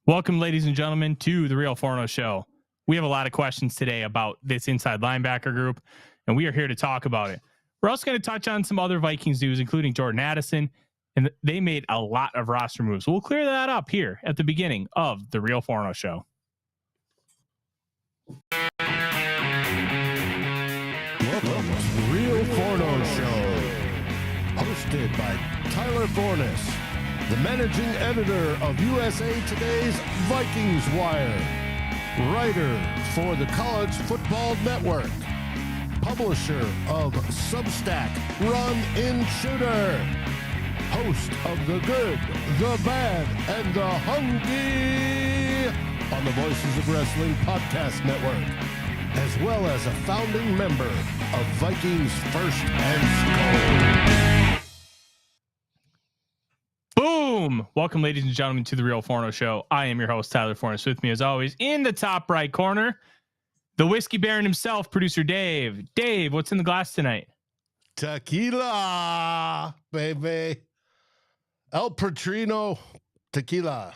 Welcome, ladies and gentlemen, to the Real Forno Show. We have a lot of questions today about this inside linebacker group, and we are here to talk about it. We're also going to touch on some other Vikings news, including Jordan Addison, and they made a lot of roster moves. We'll clear that up here at the beginning of the Real Forno Show. Welcome to the Real Forno Show, hosted by Tyler Fornes, the managing editor of USA Today's Vikings Wire, writer for the College Football Network, publisher of Substack Run In Shooter, host of The Good, The Bad, and The Hungry on the Voices of Wrestling Podcast Network, as well as a founding member of Vikings First and SKOL. Boom! Welcome, ladies and gentlemen, to the Real Forno Show. I am your host, Tyler Fornes. With me, as always, in the top right corner, the Whiskey Baron himself, producer Dave. Dave, what's in the glass tonight? Tequila, baby. El Patrino tequila.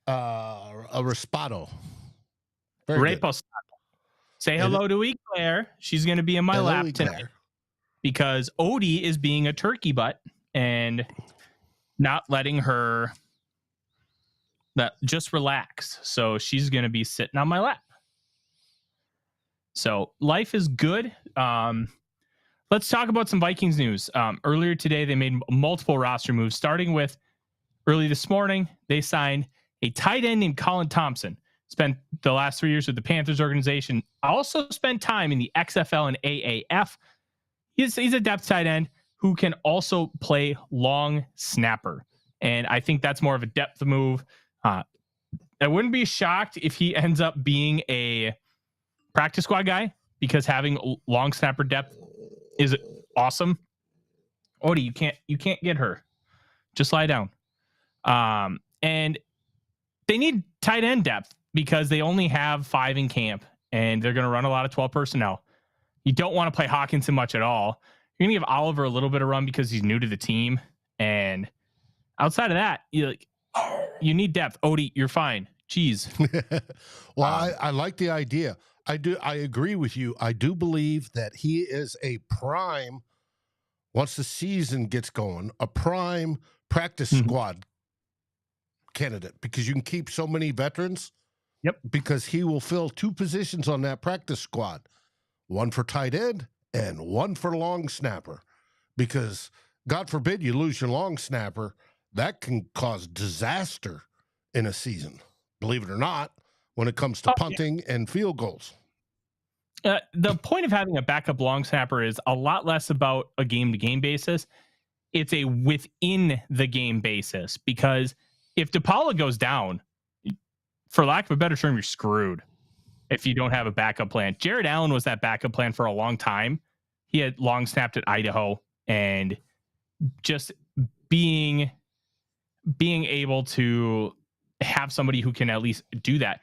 A Raspado. Very good. Reposado. Say hello to Eclair. She's going to be in my lap tonight because Odie is being a turkey butt and not letting her just relax. So she's going to be sitting on my lap. So life is good. Let's talk about some Vikings news. Earlier today, they made multiple roster moves, starting with early this morning. They signed a tight end named Colin Thompson. Spent the last 3 years with the Panthers organization. Also spent time in the XFL and AAF. He's a depth tight end who can also play long snapper. And I think that's more of a depth move. I wouldn't be shocked if he ends up being a practice squad guy because having long snapper depth is awesome. Odie, you can't get her. Just lie down. And they need tight end depth because they only have 5 in camp and they're going to run a lot of 12 personnel. You don't want to play Hawkinson much at all. You're going to give Oliver a little bit of run because he's new to the team. And outside of that, you need depth. Odie, you're fine. Jeez. Well, I like the idea. I agree with you. I do believe that he is a prime, once the season gets going, a prime practice squad candidate because you can keep so many veterans. Yep. Because he will fill 2 positions on that practice squad, one for tight end and one for long snapper. Because God forbid you lose your long snapper, that can cause disaster in a season. Believe it or not, when it comes to punting and field goals. The point of having a backup long snapper is a lot less about a game-to-game basis. It's a within the game basis because if DePaula goes down, for lack of a better term, you're screwed if you don't have a backup plan. Jared Allen was that backup plan for a long time. He had long snapped at Idaho, and just being able to have somebody who can at least do that.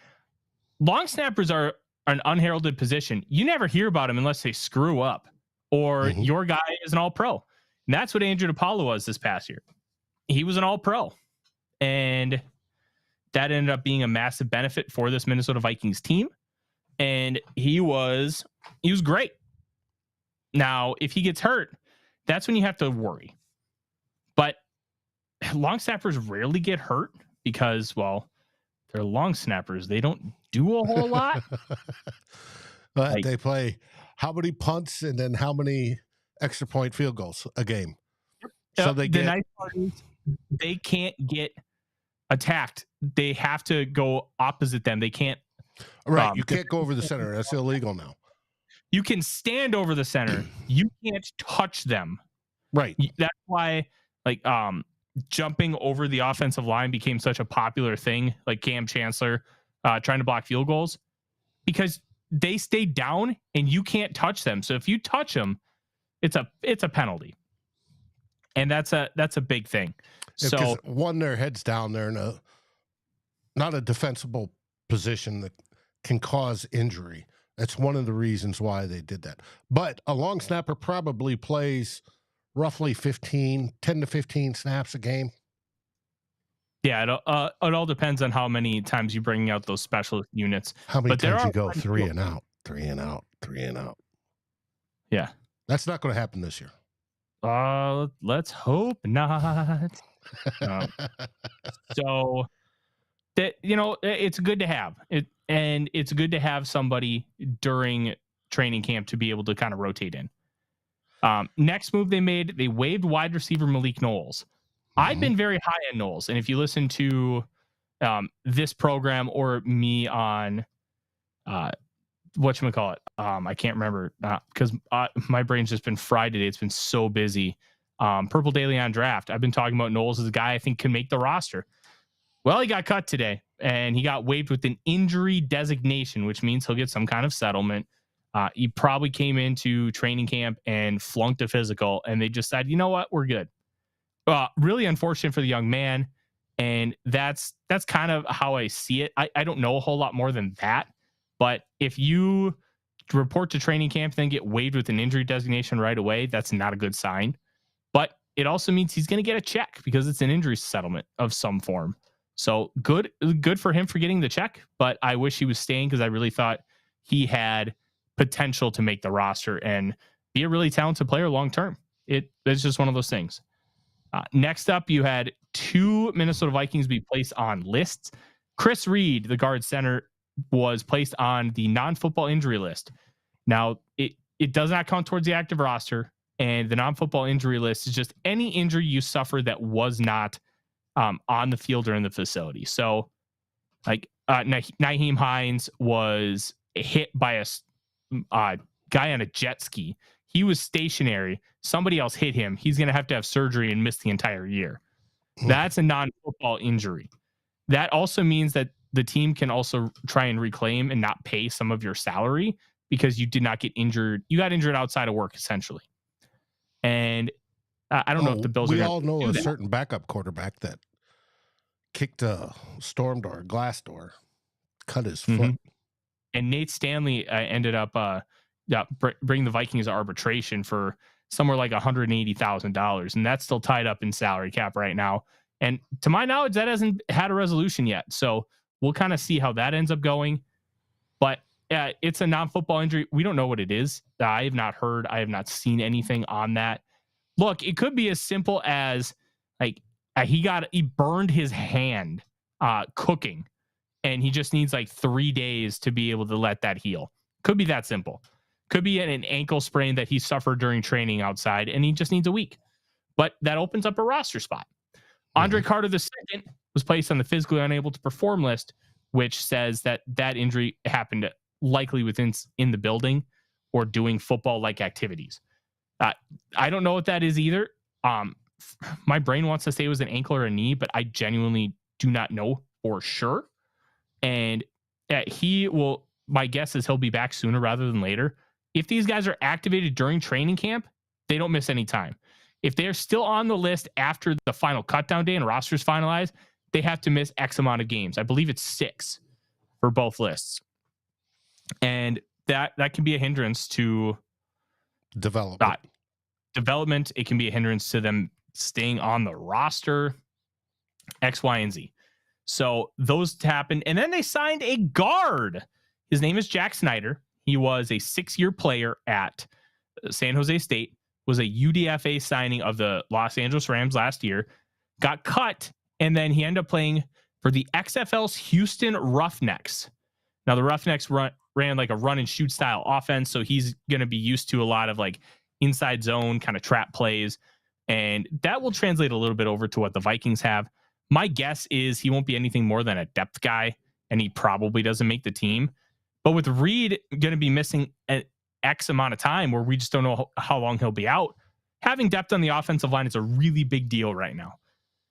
Long snappers are an unheralded position. You never hear about them unless they screw up or your guy is an all-pro. And that's what Andrew DePaula was this past year. He was an all-pro, and that ended up being a massive benefit for this Minnesota Vikings team. And he was great. Now, if he gets hurt, that's when you have to worry. But long snappers rarely get hurt because, well, they're long snappers. They don't do a whole lot. They play how many punts and then how many extra point field goals a game. So the nice part is they can't get attacked. They have to go opposite them. They can't. Right. You can't go over the center. That's illegal now. You can stand over the center. You can't touch them. Right. That's why, jumping over the offensive line became such a popular thing. Like Cam Chancellor trying to block field goals because they stay down and you can't touch them. So if you touch them, it's a penalty. And that's a big thing. So one, their heads down, they're in not a defensible position that can cause injury. That's one of the reasons why they did that. But a long snapper probably plays roughly 10 to 15 snaps a game. Yeah, it all depends on how many times you bring out those specialist units. How many But there times are you go plenty 3 of- and out, 3 and out, 3 and out? Yeah. That's not going to happen this year. Let's hope not. Um, so that it's good to have it, and it's good to have somebody during training camp to be able to kind of rotate in. Next move they made, they waived wide receiver Malik Knowles. I've been very high on Knowles, and if you listen to this program or me on whatchamacallit, I can't remember because my brain's just been fried today. It's been so busy. Purple Daily on Draft. I've been talking about Knowles as a guy I think can make the roster. Well, he got cut today, and he got waived with an injury designation, which means he'll get some kind of settlement. He probably came into training camp and flunked a physical, and they just said, you know what, we're good. Really unfortunate for the young man, and that's kind of how I see it. I don't know a whole lot more than that, but if you report to training camp, then get waived with an injury designation right away, that's not a good sign. But it also means he's going to get a check because it's an injury settlement of some form. So good for him for getting the check, but I wish he was staying because I really thought he had potential to make the roster and be a really talented player long term. It's just one of those things. Next up, you had 2 Minnesota Vikings be placed on lists. Chris Reed, the guard center, was placed on the non-football injury list. Now, it does not count towards the active roster, and the non-football injury list is just any injury you suffered that was not on the field or in the facility. So, like Nyheim Hines was hit by a guy on a jet ski. He was stationary. Somebody else hit him. He's going to have surgery and miss the entire year. That's a non-football injury. That also means that the team can also try and reclaim and not pay some of your salary because you did not get injured. You got injured outside of work, essentially. And I don't know if the Bills we are all know do a that. certain backup quarterback that kicked a storm door, a glass door, cut his foot. And Nate Stanley ended up bringing the Vikings to arbitration for somewhere like $180,000, and that's still tied up in salary cap right now. And to my knowledge, that hasn't had a resolution yet. So we'll kind of see how that ends up going. But it's a non-football injury. We don't know what it is. I have not heard. I have not seen anything on that. Look, it could be as simple as like he burned his hand cooking, and he just needs like 3 days to be able to let that heal. Could be that simple. Could be an ankle sprain that he suffered during training outside, and he just needs a week. But that opens up a roster spot. Andre Carter II was placed on the physically unable to perform list, which says that injury happened likely in the building or doing football-like activities. I don't know what that is either. My brain wants to say it was an ankle or a knee, but I genuinely do not know for sure. And my guess is he'll be back sooner rather than later. If these guys are activated during training camp, they don't miss any time. If they're still on the list after the final cutdown day and rosters finalized, they have to miss X amount of games. I believe it's 6 for both lists. And that can be a hindrance to development. It can be a hindrance to them staying on the roster, X, Y, and Z. So those happened. And then they signed a guard. His name is Jack Snyder. He was a 6-year player at San Jose State, was a UDFA signing of the Los Angeles Rams last year, got cut, and then he ended up playing for the XFL's Houston Roughnecks. Now, the Roughnecks ran like a run and shoot style offense, so he's going to be used to a lot of like inside zone kind of trap plays, and that will translate a little bit over to what the Vikings have. My guess is he won't be anything more than a depth guy, and he probably doesn't make the team. But with Reed going to be missing an X amount of time where we just don't know how long he'll be out, having depth on the offensive line is a really big deal right now.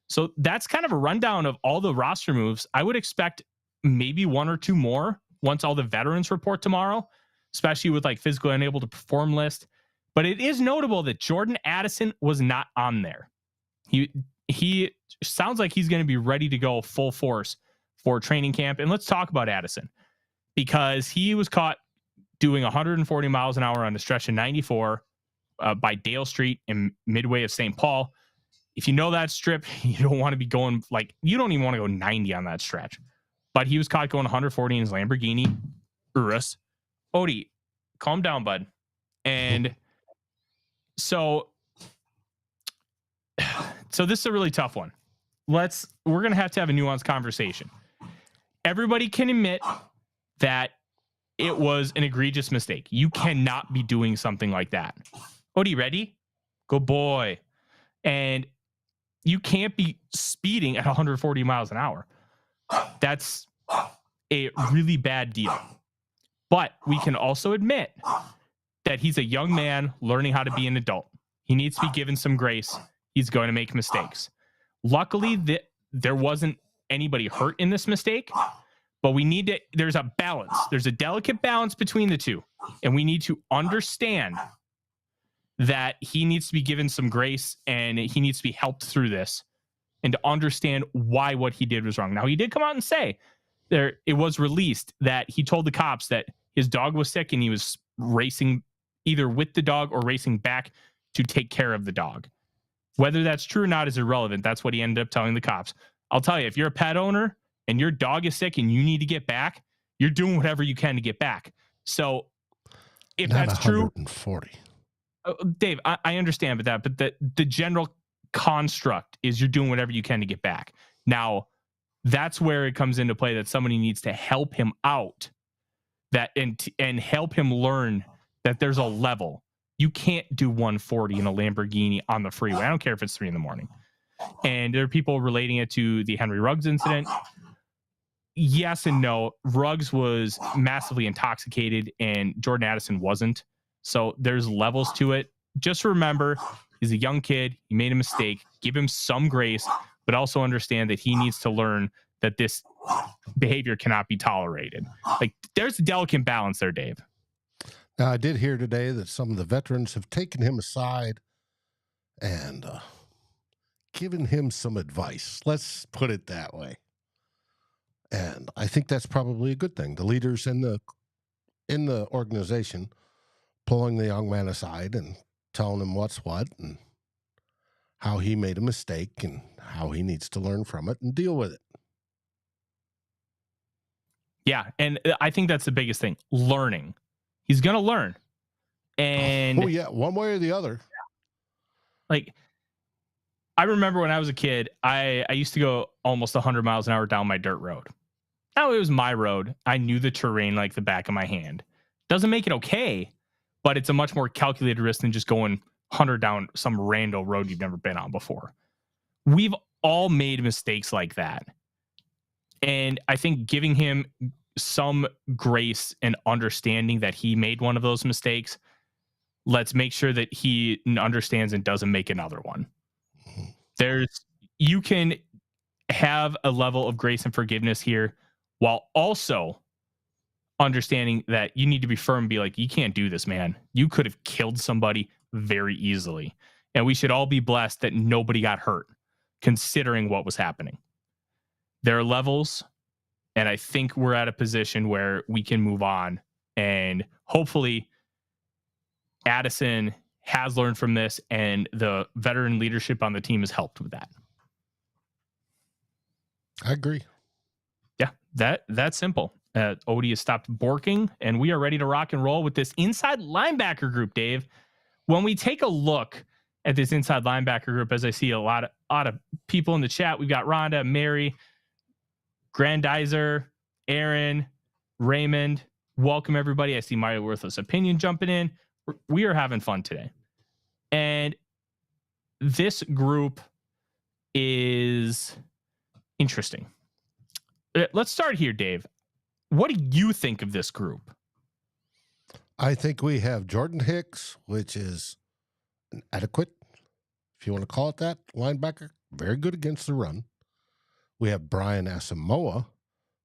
So that's kind of a rundown of all the roster moves. I would expect maybe 1 or 2 more once all the veterans report tomorrow, especially with like physically unable to perform list. But it is notable that Jordan Addison was not on there. He sounds like he's going to be ready to go full force for training camp. And let's talk about Addison, because he was caught doing 140 miles an hour on the stretch of 94 by Dale Street in midway of St. Paul. if you know that strip, you don't want to be going you don't even want to go 90 on that stretch. But he was caught going 140 in his Lamborghini Urus. Odie, calm down, bud. And so this is a really tough one. We're going to have a nuanced conversation. Everybody can admit that it was an egregious mistake. You cannot be doing something like that. Odie, ready? Good boy. And you can't be speeding at 140 miles an hour. That's a really bad deal. But we can also admit that he's a young man learning how to be an adult. He needs to be given some grace. He's going to make mistakes. Luckily, there wasn't anybody hurt in this mistake, but there's a balance. There's a delicate balance between the two. And we need to understand that he needs to be given some grace and he needs to be helped through this and to understand why what he did was wrong. Now, he did come out and say it was released that he told the cops that his dog was sick and he was racing either with the dog or racing back to take care of the dog. Whether that's true or not is irrelevant. That's what he ended up telling the cops. I'll tell you, if you're a pet owner and your dog is sick and you need to get back, you're doing whatever you can to get back. So if not that's true, 140. Dave, I understand but the general construct is you're doing whatever you can to get back. Now, that's where it comes into play that somebody needs to help him out and help him learn that there's a level. You can't do 140 in a Lamborghini on the freeway. I don't care if it's 3 a.m. And there are people relating it to the Henry Ruggs incident. Yes and no. Ruggs was massively intoxicated and Jordan Addison wasn't. So there's levels to it. Just remember, he's a young kid. He made a mistake. Give him some grace, but also understand that he needs to learn that this behavior cannot be tolerated. There's a delicate balance there, Dave. Now, I did hear today that some of the veterans have taken him aside and given him some advice. Let's put it that way. And I think that's probably a good thing. The leaders in the organization pulling the young man aside and telling him what's what and how he made a mistake and how he needs to learn from it and deal with it. Yeah, and I think that's the biggest thing. Learning. He's going to learn. And oh, yeah, one way or the other. I remember when I was a kid, I used to go almost 100 miles an hour down my dirt road. Now, it was my road. I knew the terrain like the back of my hand. Doesn't make it okay, but it's a much more calculated risk than just going 100 down some random road you've never been on before. We've all made mistakes like that. And I think giving him some grace and understanding that he made one of those mistakes, let's make sure that he understands and doesn't make another one. You can have a level of grace and forgiveness here while also understanding that you need to be firm and be like, you can't do this, man. You could have killed somebody very easily. And we should all be blessed that nobody got hurt considering what was happening. There are levels, and I think we're at a position where we can move on. And hopefully Addison has learned from this and the veteran leadership on the team has helped with that. I agree. Yeah, that's simple. Odie has stopped borking, and we are ready to rock and roll with this inside linebacker group, Dave. When we take a look at this inside linebacker group, as I see a lot of people in the chat, we've got Rhonda, Mary, Grandizer, Aaron, Raymond. Welcome, everybody. I see my worthless opinion jumping in. We are having fun today. And this group is interesting. Let's start here, Dave. What do you think of this group? I think we have Jordan Hicks, which is an adequate, if you want to call it that, linebacker. Very good against the run. We have Brian Asamoah,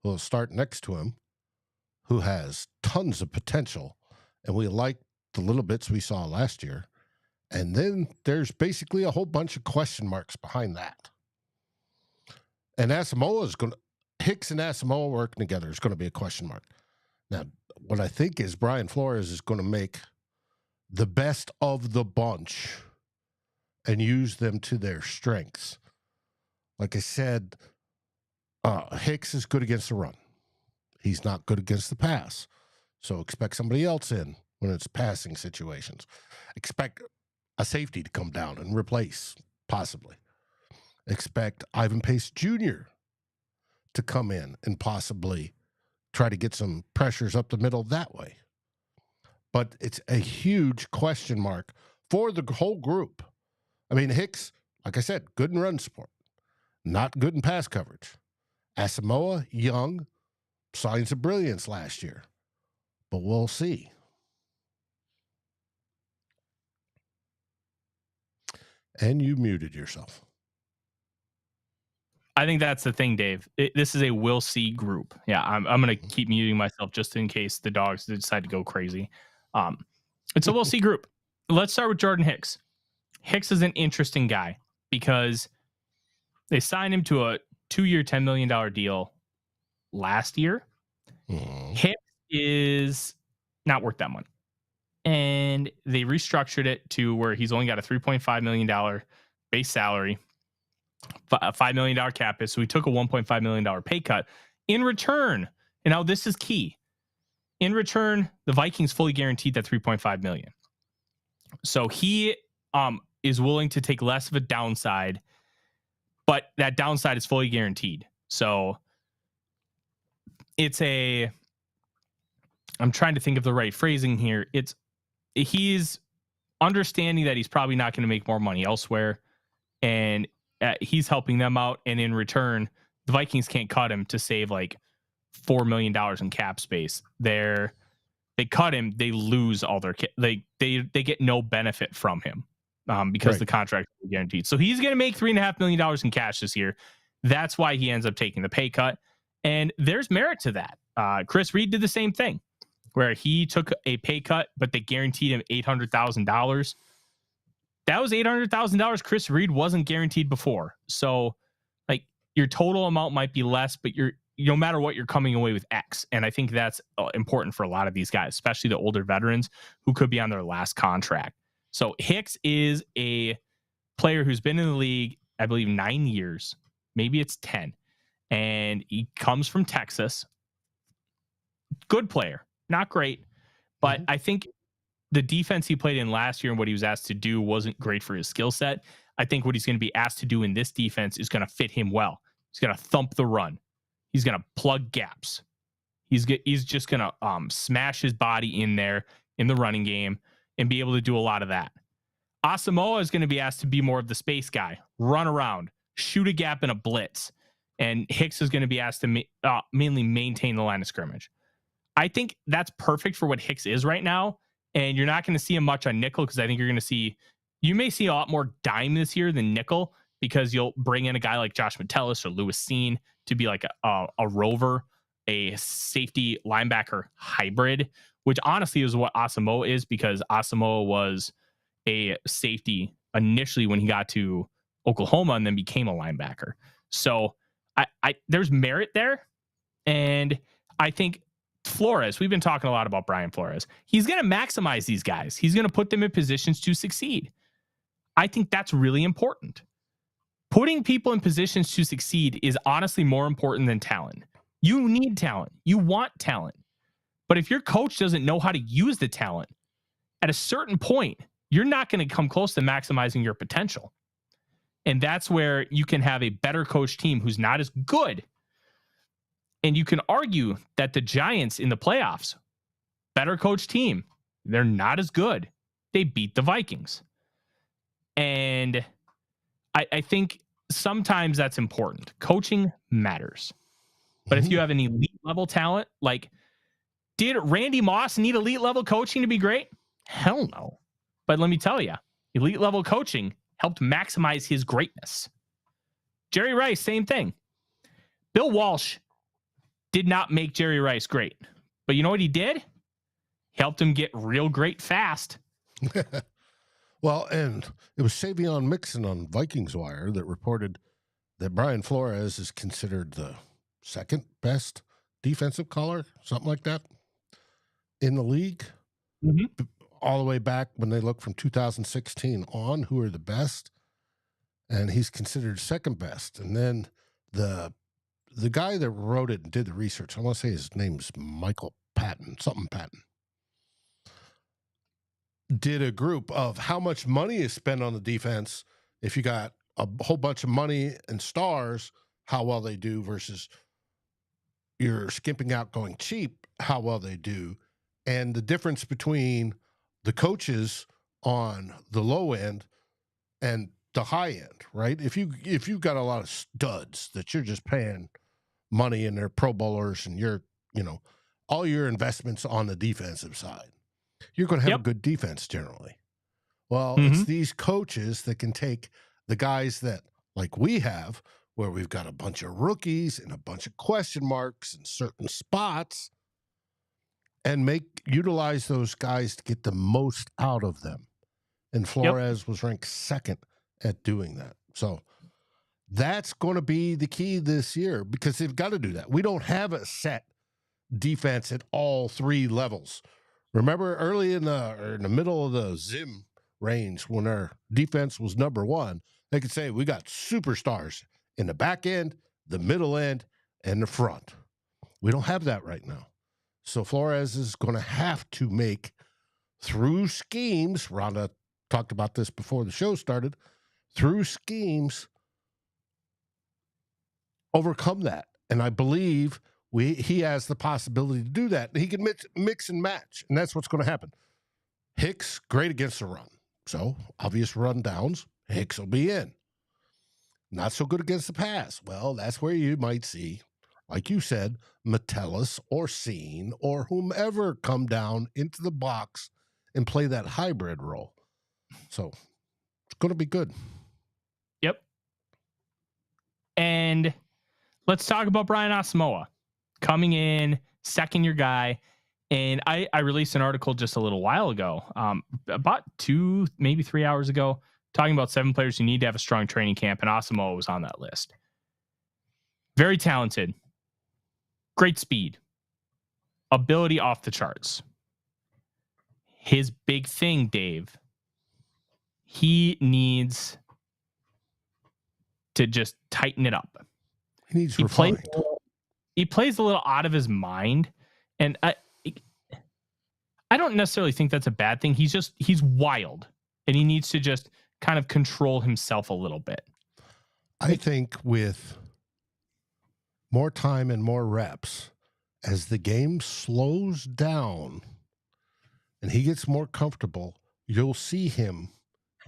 who will start next to him, who has tons of potential. And we like the little bits we saw last year. And then there's basically a whole bunch of question marks behind that. And Hicks and Asamoah working together is going to be a question mark. Now, what I think is Brian Flores is going to make the best of the bunch and use them to their strengths. Like I said, Hicks is good against the run. He's not good against the pass. So expect somebody else in when it's passing situations. Expect a safety to come down and replace, possibly. Expect Ivan Pace Jr. to come in and possibly try to get some pressures up the middle that way. But it's a huge question mark for the whole group. I mean, Hicks, like I said, good in run support, not good in pass coverage. Asamoah, young, signs of brilliance last year. But we'll see. And you muted yourself. I think that's the thing, Dave. This is a we'll see group. Yeah, I'm going to keep muting myself just in case the dogs decide to go crazy. It's a we'll see group. Let's start with Jordan Hicks. Hicks is an interesting guy because they signed him to a 2-year, $10 million deal last year. Hicks is not worth that money. And they restructured it to where he's only got a $3.5 million base salary, a $5 million cap hit. So he took a $1.5 million pay cut in return. And now this is key. In return, the Vikings fully guaranteed that $3.5 million. So he is willing to take less of a downside, but that downside is fully guaranteed. So it's I'm trying to think of the right phrasing here. He's understanding that he's probably not going to make more money elsewhere, and he's helping them out. And in return, the Vikings can't cut him to save like $4 million in cap space. They cut him, they lose all their they get no benefit from him because the contract is guaranteed. So he's going to make $3.5 million in cash this year. That's why he ends up taking the pay cut, and there's merit to that. Chris Reed did the same thing, where he took a pay cut, but they guaranteed him $800,000. That was $800,000 Chris Reed wasn't guaranteed before. So, like, your total amount might be less, but no matter what, you're coming away with X. And I think that's important for a lot of these guys, especially the older veterans who could be on their last contract. So Hicks is a player who's been in the league, I believe, 9 years. Maybe it's 10. And he comes from Texas. Good player. Not great. But I think the defense he played in last year and what he was asked to do wasn't great for his skill set. I think what he's going to be asked to do in this defense is going to fit him well. He's going to thump the run. He's going to plug gaps. He's just going to smash his body in there in the running game and be able to do a lot of that. Asamoah is going to be asked to be more of the space guy, run around, shoot a gap in a blitz. And Hicks is going to be asked to mainly maintain the line of scrimmage. I think that's perfect for what Hicks is right now. And you're not going to see him much on nickel because I think you may see a lot more dime this year than nickel because you'll bring in a guy like Josh Metellus or Lewis Seen to be like a rover, a safety linebacker hybrid, which honestly is what Asamoah is because Asamoah was a safety initially when he got to Oklahoma and then became a linebacker. So there's merit there. And I think Flores, we've been talking a lot about Brian Flores. He's going to maximize these guys. He's going to put them in positions to succeed. I think that's really important. Putting people in positions to succeed is honestly more important than talent. You need talent. You want talent. But if your coach doesn't know how to use the talent, at a certain point, you're not going to come close to maximizing your potential. And that's where you can have a better coach team who's not as good. And you can argue that the Giants in the playoffs, better coach team, they're not as good. They beat the Vikings. And I think sometimes that's important. Coaching matters. But if you have an elite level talent, like, did Randy Moss need elite level coaching to be great? Hell no. But let me tell you, elite level coaching helped maximize his greatness. Jerry Rice, same thing. Bill Walsh did not make Jerry Rice great. But you know what he did? Helped him get real great fast. Well, and it was Savion Mixon on Vikings Wire that reported that Brian Flores is considered the second best defensive caller, something like that, in the league. all the way back when they look from 2016 on, who are the best, and he's considered second best. And then the guy that wrote it and did the research, I want to say his name's Michael Patton, did a group of how much money is spent on the defense if you got a whole bunch of money and stars, how well they do, versus you're skimping out going cheap, how well they do, and the difference between the coaches on the low end and the high end, right? If you've got a lot of studs that you're just paying money and they're Pro Bowlers and you're, all your investments on the defensive side, you're going to have a good defense generally. Well, it's these coaches that can take the guys that, like we have, where we've got a bunch of rookies and a bunch of question marks in certain spots, and utilize those guys to get the most out of them. And Flores was ranked second at doing that. So that's going to be the key this year, because they've got to do that. We don't have a set defense at all three levels. Remember early in the middle of the Zim range, when our defense was number one, they could say we got superstars in the back end, the middle end, and the front. We don't have that right now. So Flores is going to have to make, through schemes, Rhonda talked about this before the show started, through schemes, overcome that. And I believe he has the possibility to do that. He can mix and match, and that's what's going to happen. Hicks, great against the run. So, obvious run downs, Hicks will be in. Not so good against the pass. Well, that's where you might see, like you said, Metellus or Scene or whomever come down into the box and play that hybrid role. So, it's going to be good. Yep. And let's talk about Brian Asamoah coming in, second-year guy. And I released an article just a little while ago, about 2, maybe 3 hours ago, talking about 7 players who need to have a strong training camp, and Asamoah was on that list. Very talented, great speed, ability off the charts. His big thing, Dave, he needs to just tighten it up. He needs refined. He plays a little out of his mind, and I don't necessarily think that's a bad thing. He's wild, and he needs to just kind of control himself a little bit. I think with more time and more reps, as the game slows down and he gets more comfortable, you'll see him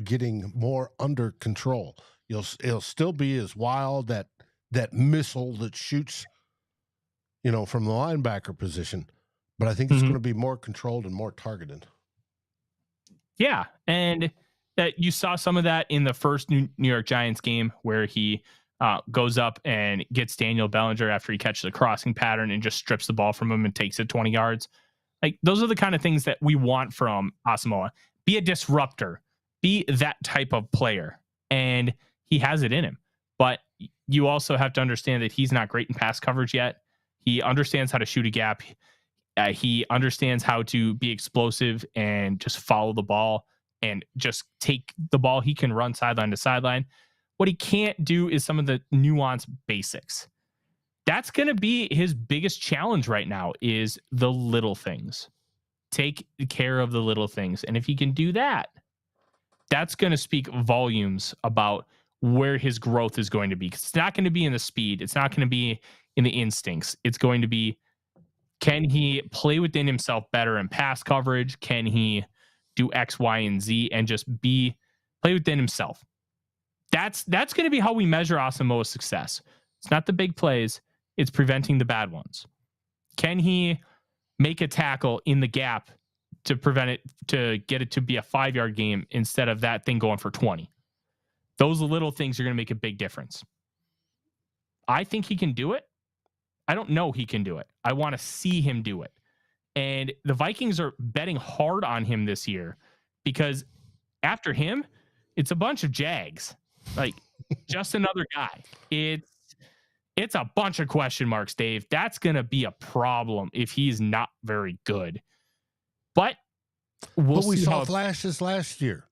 getting more under control. It'll still be as wild, that missile that shoots, from the linebacker position. But I think it's going to be more controlled and more targeted. Yeah, and you saw some of that in the first New York Giants game, where he goes up and gets Daniel Bellinger after he catches a crossing pattern and just strips the ball from him and takes it 20 yards. Like, those are the kind of things that we want from Asamoah. Be a disruptor. Be that type of player. And he has it in him. But you also have to understand that he's not great in pass coverage yet. He understands how to shoot a gap. He understands how to be explosive and just follow the ball and just take the ball. He can run sideline to sideline. What he can't do is some of the nuanced basics. That's going to be his biggest challenge right now, is the little things. Take care of the little things. And if he can do that, that's going to speak volumes about where his growth is going to be. It's not going to be in the speed. It's not going to be in the instincts. It's going to be, can he play within himself better in pass coverage? Can he do X, Y, and Z and just play within himself? That's going to be how we measure Asamoah's success. It's not the big plays. It's preventing the bad ones. Can he make a tackle in the gap to prevent it, to get it to be a 5-yard game instead of that thing going for 20? Those little things are going to make a big difference. I think he can do it. I don't know he can do it. I want to see him do it. And the Vikings are betting hard on him this year, because after him, it's a bunch of Jags. Like, just another guy. It's a bunch of question marks, Dave. That's going to be a problem if he's not very good. But We'll But we see saw how flashes last year.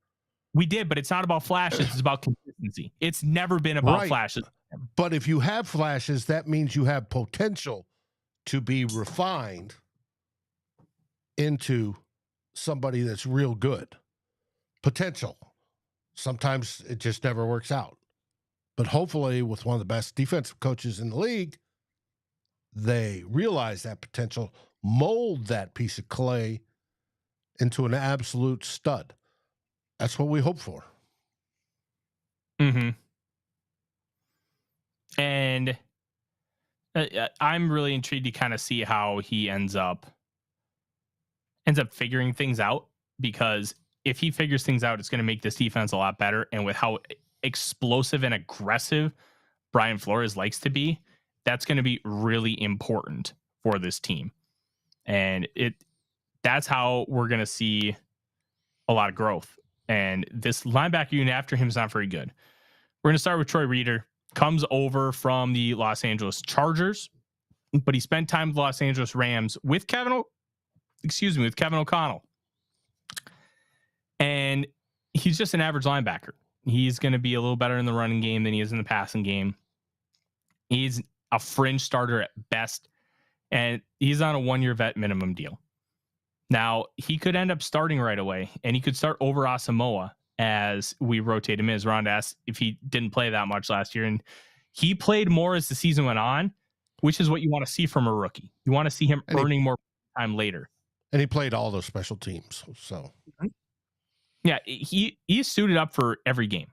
we did, but it's not about flashes. It's about consistency. It's never been about flashes. But if you have flashes, that means you have potential to be refined into somebody that's real good. Potential. Sometimes it just never works out. But hopefully, with one of the best defensive coaches in the league, they realize that potential, mold that piece of clay into an absolute stud. That's what we hope for. Mm-hmm. And I'm really intrigued to kind of see how he ends up figuring things out, because if he figures things out, it's going to make this defense a lot better. And with how explosive and aggressive Brian Flores likes to be, that's going to be really important for this team. And that's how we're going to see a lot of growth. And this linebacker unit after him is not very good. We're going to start with Troy Reeder. Comes over from the Los Angeles Chargers, but he spent time with the Los Angeles Rams with Kevin O'Connell. And he's just an average linebacker. He's going to be a little better in the running game than he is in the passing game. He's a fringe starter at best, and he's on a 1-year vet minimum deal. Now, he could end up starting right away, and he could start over Asamoah as we rotate him in. As Ron asked if he didn't play that much last year, and he played more as the season went on, which is what you want to see from a rookie. You want to see him earning more time later. And he played all those special teams. So, yeah, he's suited up for every game.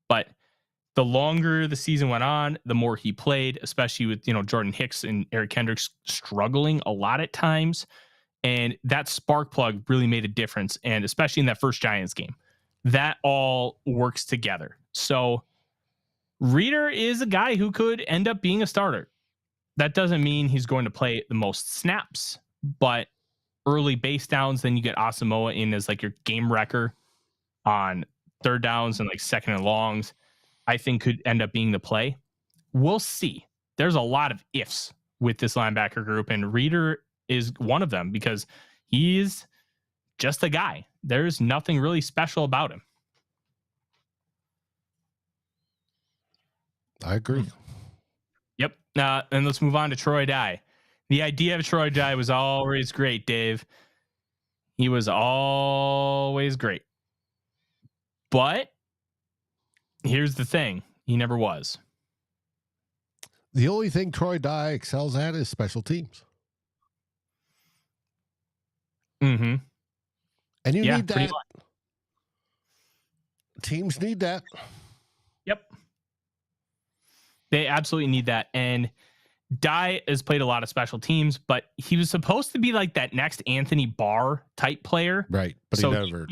But the longer the season went on, the more he played, especially with Jordan Hicks and Eric Kendricks struggling a lot at times. And that spark plug really made a difference. And especially in that first Giants game, that all works together. So Reeder is a guy who could end up being a starter. That doesn't mean he's going to play the most snaps, but early base downs, then you get Asamoah in as like your game wrecker on third downs and like second and longs, I think could end up being the play. We'll see. There's a lot of ifs with this linebacker group, and Reeder is one of them because he's just a guy. There's nothing really special about him. I agree. Yep. And let's move on to Troy Dye. The idea of Troy Dye was always great, Dave. He was always great. But here's the thing. He never was. The only thing Troy Dye excels at is special teams. Mm-hmm. And you need that. Teams need that. Yep. They absolutely need that. And Dye has played a lot of special teams, but he was supposed to be like that next Anthony Barr type player. Right. But so he never.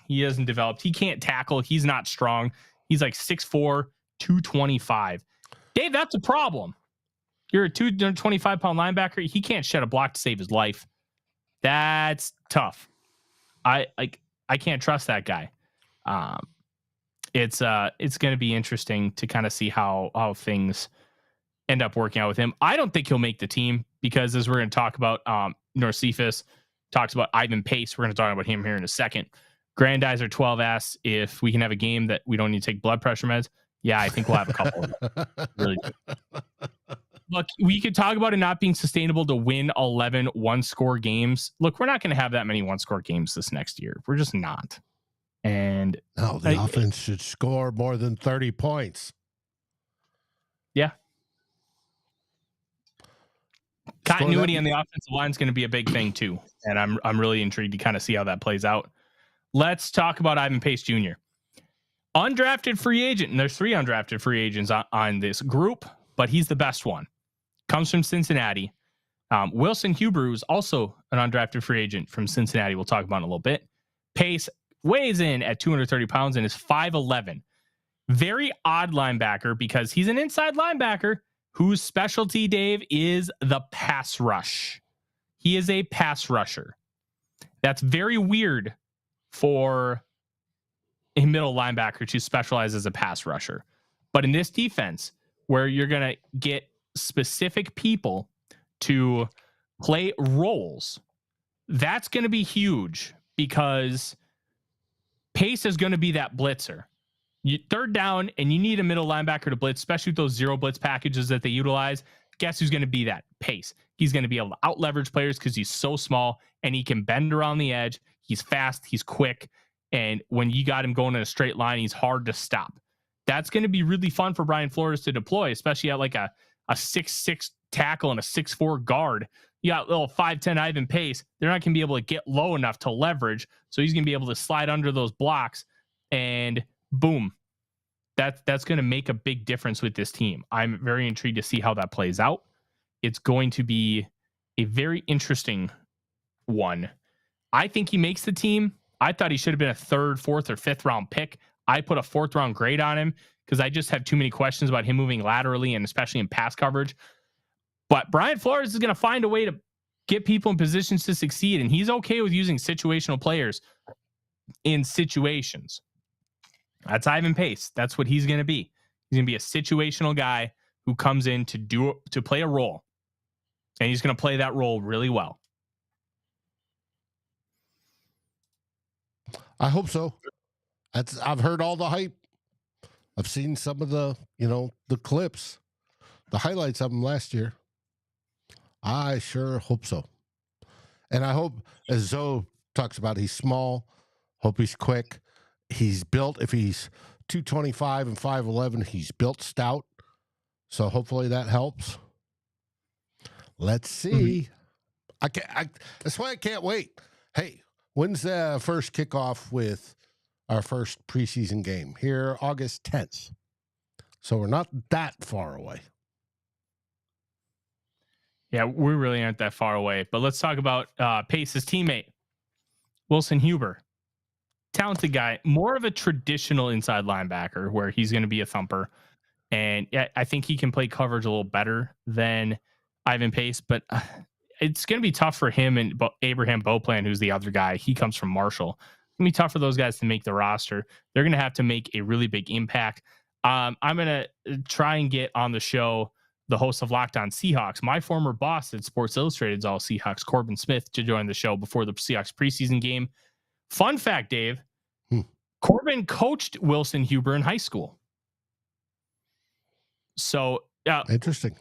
He hasn't developed. He can't tackle. He's not strong. He's like 6'4", 225. Dave, that's a problem. You're a 225-pound linebacker. He can't shed a block to save his life. That's tough. I can't trust that guy. It's going to be interesting to kind of see how things end up working out with him. I don't think he'll make the team because, as we're going to talk about, Norcephus talks about Ivan Pace. We're going to talk about him here in a second. Grandizer 12 asks if we can have a game that we don't need to take blood pressure meds. Yeah, I think we'll have a couple. Really do. Look, we could talk about it not being sustainable to win 11 one-score games. Look, we're not going to have that many one-score games this next year. We're just not. And no, the offense should score more than 30 points. Yeah. Continuity on the offensive line is going to be a big thing too, and I'm really intrigued to kind of see how that plays out. Let's talk about Ivan Pace Jr. Undrafted free agent, and there's 3 undrafted free agents on this group, but he's the best one. Comes from Cincinnati. Wilson Huber is also an undrafted free agent from Cincinnati. We'll talk about in a little bit. Pace weighs in at 230 pounds and is 5'11". Very odd linebacker because he's an inside linebacker whose specialty, Dave, is the pass rush. He is a pass rusher. That's very weird for a middle linebacker to specialize as a pass rusher. But in this defense, where you're going to get specific people to play roles, That's going to be huge because Pace is going to be that blitzer. Third down, and you need a middle linebacker to blitz, especially with those zero blitz packages that they utilize. Guess who's going to be that? Pace. He's going to be able to out leverage players because he's so small and he can bend around the edge. He's fast. He's quick. And when you got him going in a straight line, he's hard to stop. That's going to be really fun for Brian Flores to deploy, especially at like a 6'6" tackle and a 6'4" guard. You got little 5'10" Ivan Pace. They're not going to be able to get low enough to leverage. So he's going to be able to slide under those blocks and boom. That's going to make a big difference with this team. I'm very intrigued to see how that plays out. It's going to be a very interesting one. I think he makes the team. I thought he should have been a 3rd, 4th, or 5th round pick. I put a 4th round grade on him because I just have too many questions about him moving laterally and especially in pass coverage. But Brian Flores is going to find a way to get people in positions to succeed, and he's okay with using situational players in situations. That's Ivan Pace. That's what he's going to be. He's going to be a situational guy who comes in to play a role, and he's going to play that role really well. I hope so. I've heard all the hype. I've seen some of the clips, the highlights of him last year. I sure hope so. And I hope, as Zoe talks about, he's small. Hope he's quick. He's built, if he's 225 and 5'11", he's built stout. So hopefully that helps. Let's see. That's why I can't wait. Hey, when's the first kickoff with our first preseason game? Here, August 10th. So we're not that far away. Yeah, we really aren't that far away. But let's talk about Pace's teammate, Wilson Huber. Talented guy, more of a traditional inside linebacker where he's going to be a thumper. And I think he can play coverage a little better than Ivan Pace, but it's going to be tough for him and Abraham Beauplan, who's the other guy. He comes from Marshall. It's going to be tough for those guys to make the roster. They're going to have to make a really big impact. I'm going to try and get on the show the host of Locked On Seahawks, my former boss at Sports Illustrated's All Seahawks, Corbin Smith, to join the show before the Seahawks preseason game. Fun fact, Dave, Corbin coached Wilson Huber in high school. So interesting.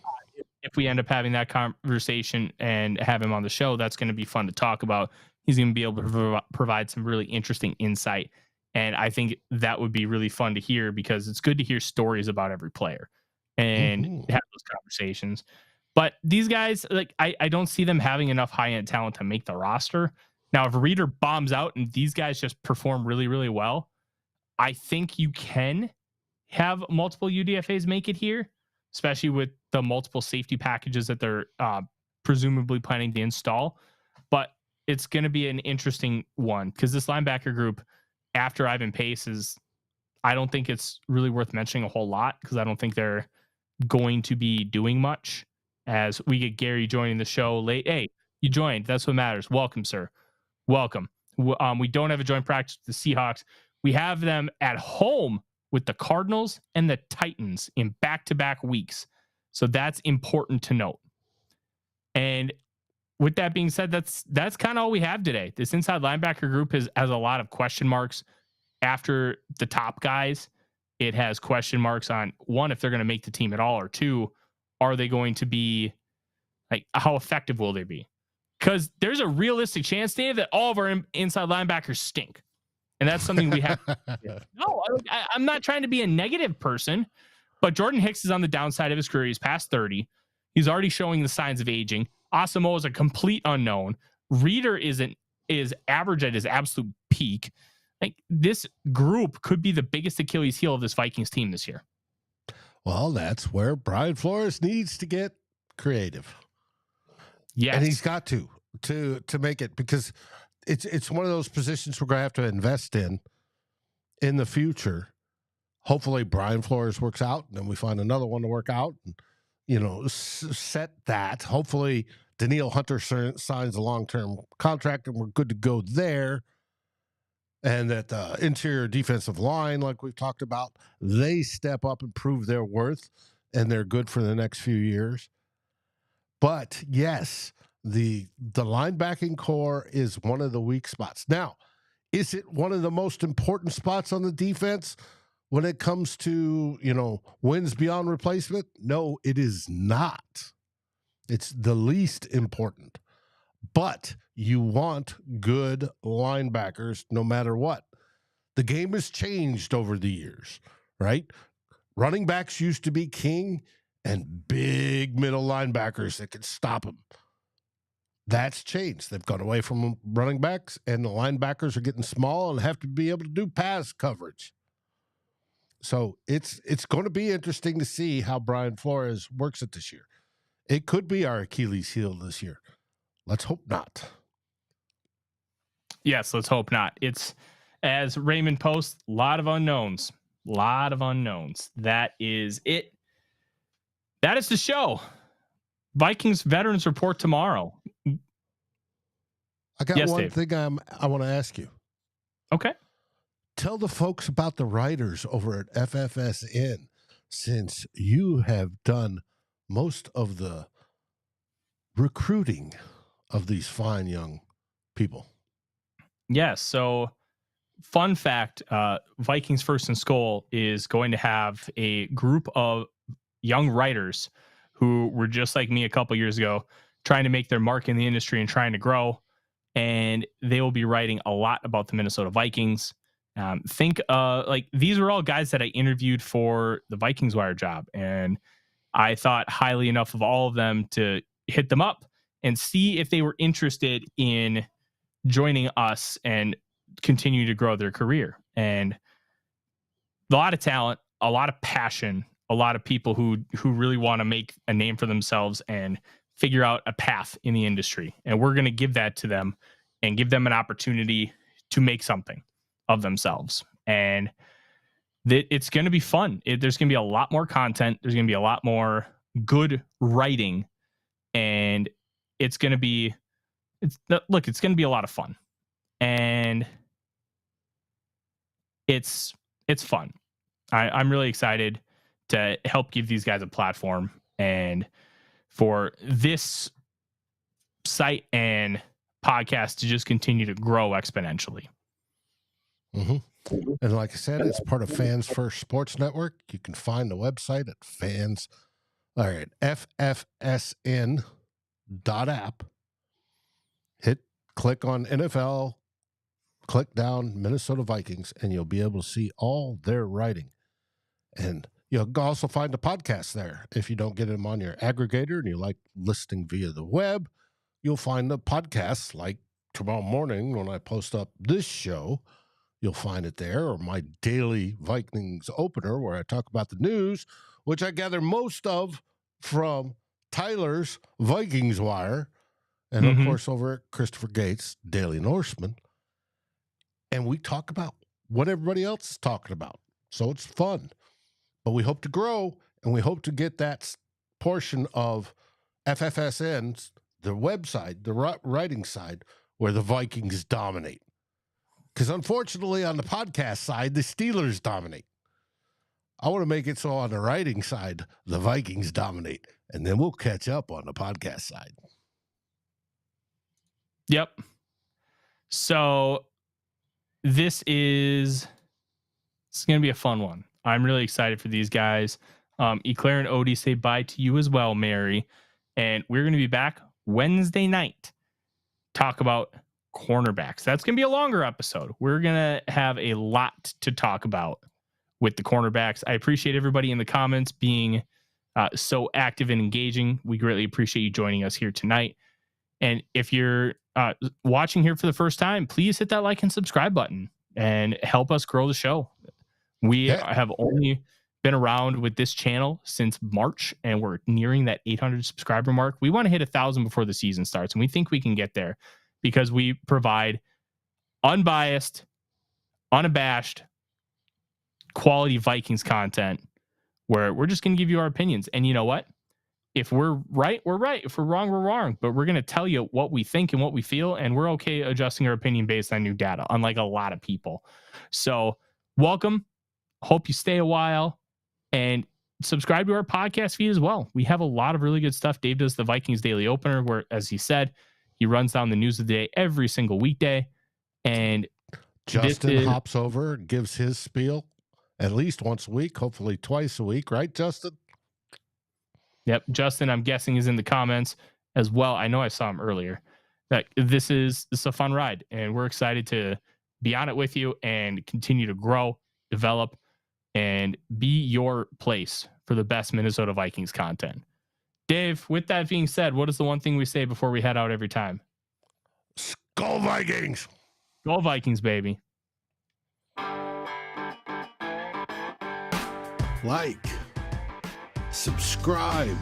If we end up having that conversation and have him on the show, that's going to be fun to talk about. He's going to be able to provide some really interesting insight. And I think that would be really fun to hear because it's good to hear stories about every player and have those conversations. But these guys, like, I don't see them having enough high-end talent to make the roster. Now, if Reader bombs out and these guys just perform really, really well, I think you can have multiple UDFAs make it here, especially with the multiple safety packages that they're presumably planning to install. But it's going to be an interesting one because this linebacker group after Ivan Pace I don't think it's really worth mentioning a whole lot because I don't think they're going to be doing much as we get Gary joining the show late. Hey, you joined. That's what matters. Welcome, sir. Welcome. We don't have a joint practice with the Seahawks. We have them at home with the Cardinals and the Titans in back-to-back weeks. So that's important to note. And with that being said, that's kind of all we have today. This inside linebacker group has a lot of question marks after the top guys. It has question marks on, one, if they're going to make the team at all, or two, are they going to be, like, how effective will they be? Because there's a realistic chance, Dave, that all of our inside linebackers stink. And that's something we have. No, I'm not trying to be a negative person, but Jordan Hicks is on the downside of his career. He's past 30. He's already showing the signs of aging. Asamoah is a complete unknown. Reader is average at his absolute peak. Like, this group could be the biggest Achilles heel of this Vikings team this year. Well, that's where Brian Flores needs to get creative. Yes. And he's got to make it, because it's one of those positions we're going to have to invest in the future. Hopefully Brian Flores works out and then we find another one to work out and, set that. Hopefully Danielle Hunter signs a long-term contract and we're good to go there. And that the interior defensive line, like we've talked about, they step up and prove their worth and they're good for the next few years. But yes, The linebacking core is one of the weak spots. Now, is it one of the most important spots on the defense when it comes to, wins beyond replacement? No, it is not. It's the least important. But you want good linebackers no matter what. The game has changed over the years, right? Running backs used to be king and big middle linebackers that could stop them. That's changed. They've gone away from running backs, and the linebackers are getting small and have to be able to do pass coverage. So it's going to be interesting to see how Brian Flores works it this year. It could be our Achilles heel this year. Let's hope not. Yes, let's hope not. It's, as Raymond posts, a lot of unknowns. That is it. That is the show. Vikings Veterans Report tomorrow. I got one thing I want to ask you. Okay. Tell the folks about the writers over at FFSN, since you have done most of the recruiting of these fine young people. Yes. So, fun fact, Vikings First and SKOL is going to have a group of young writers who were just like me a couple years ago, trying to make their mark in the industry and trying to grow. And they will be writing a lot about the Minnesota Vikings. These are all guys that I interviewed for the Vikings Wire job. And I thought highly enough of all of them to hit them up and see if they were interested in joining us and continue to grow their career. And a lot of talent, a lot of passion, a lot of people who really want to make a name for themselves and figure out a path in the industry. And we're going to give that to them and give them an opportunity to make something of themselves. And it's going to be fun. There's going to be a lot more content. There's going to be a lot more good writing, and it's going to be a lot of fun, and it's fun. I'm really excited to help give these guys a platform and for this site and podcast to just continue to grow exponentially. Mm-hmm. And like I said, it's part of Fans First Sports Network. You can find the website at ffsn.app. Click on NFL, click down Minnesota Vikings, and you'll be able to see all their writing. And you'll also find the podcast there. If you don't get them on your aggregator and you like listening via the web, you'll find the podcasts like tomorrow morning when I post up this show. You'll find it there, or my daily Vikings opener where I talk about the news, which I gather most of from Tyler's Vikings Wire, and of course over at Christopher Gates' Daily Norseman. And we talk about what everybody else is talking about. So it's fun. But we hope to grow, and we hope to get that portion of FFSN's, the website, the writing side, where the Vikings dominate. Because unfortunately, on the podcast side, the Steelers dominate. I want to make it so on the writing side, the Vikings dominate, and then we'll catch up on the podcast side. Yep. So it's going to be a fun one. I'm really excited for these guys. Eclair and Odie say bye to you as well, Mary. And we're going to be back Wednesday night. Talk about cornerbacks. That's going to be a longer episode. We're going to have a lot to talk about with the cornerbacks. I appreciate everybody in the comments being so active and engaging. We greatly appreciate you joining us here tonight. And if you're watching here for the first time, please hit that like and subscribe button and help us grow the show. We have only been around with this channel since March, and we're nearing that 800 subscriber mark. We want to hit 1,000 before the season starts, and we think we can get there because we provide unbiased, unabashed, quality Vikings content where we're just going to give you our opinions. And you know what? If we're right, we're right. If we're wrong, we're wrong. But we're going to tell you what we think and what we feel, and we're okay adjusting our opinion based on new data, unlike a lot of people. So welcome. Hope you stay a while. And subscribe to our podcast feed as well. We have a lot of really good stuff. Dave does the Vikings Daily Opener, where, as he said, he runs down the news of the day every single weekday. And Justin hops over and gives his spiel at least once a week, hopefully twice a week, right, Justin? Yep. Justin, I'm guessing, is in the comments as well. I know I saw him earlier. That this is a fun ride, and we're excited to be on it with you and continue to grow, develop, and be your place for the best Minnesota Vikings content. Dave, with that being said, what is the one thing we say before we head out every time? SKOL Vikings! Go Vikings, baby. Like, subscribe,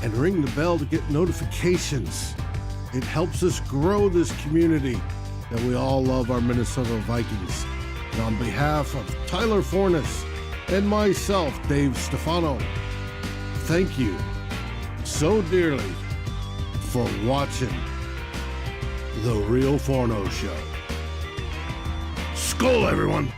and ring the bell to get notifications. It helps us grow this community that we all love, our Minnesota Vikings. And on behalf of Tyler Fornes and myself, Dave Stefano, thank you so dearly for watching The Real Forno Show. SKOL, everyone!